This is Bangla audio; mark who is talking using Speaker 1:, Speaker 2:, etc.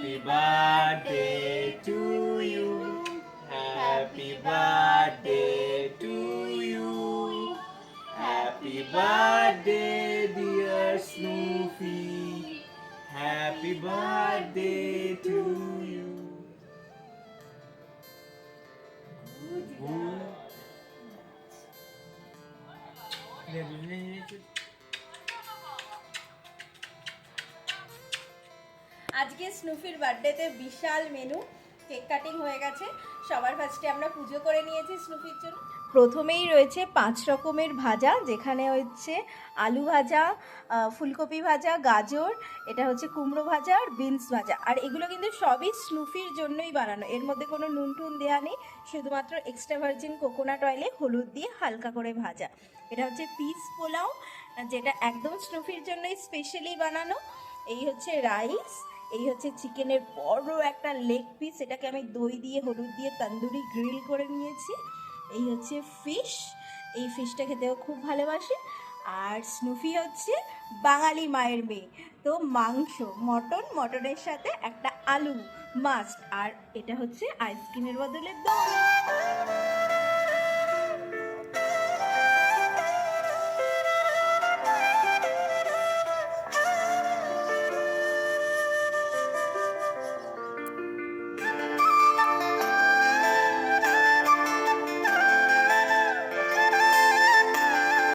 Speaker 1: Happy birthday to you. Happy birthday to you. Happy birthday, dear Snoopy. Happy birthday to you.
Speaker 2: আজকে স্নুফির বার্থডেতে বিশাল মেনু, কেক কাটিং হয়ে গেছে। সবার ফার্স্টে আমরা পুজো করে নিয়েছি স্নুফির জন্য। প্রথমেই রয়েছে 5 রকমের ভাজা, যেখানে হচ্ছে আলু ভাজা, ফুলকপি ভাজা, গাজর, এটা হচ্ছে কুমড়ো ভাজা আর বিনস ভাজা। আর এগুলো কিন্তু সবই স্নুফির জন্যই বানানো, এর মধ্যে কোনো নুন টুন দেওয়া নেই, শুধুমাত্র এক্সট্রা ভার্জিন কোকোনাট অয়েলে হলুদ দিয়ে হালকা করে ভাজা। এটা হচ্ছে পিস পোলাও, যেটা একদম স্নুফির জন্যই স্পেশালি বানানো। এই হচ্ছে রাইস, এই হচ্ছে চিকেনের বড় একটা লেগ পিস, এটাকে আমি দই দিয়ে হলুদ দিয়ে তন্দুরি গ্রিল করে নিয়েছি। এই হচ্ছে ফিশ, এই ফিশটা খেতেও খুব ভালোবাসে। আর স্নুফি হচ্ছে বাঙালি মায়ের মেয়ে, তো মাংস, মটনের সাথে একটা আলু মাস্ট। আর এটা হচ্ছে আইসক্রিমের বদলে দই।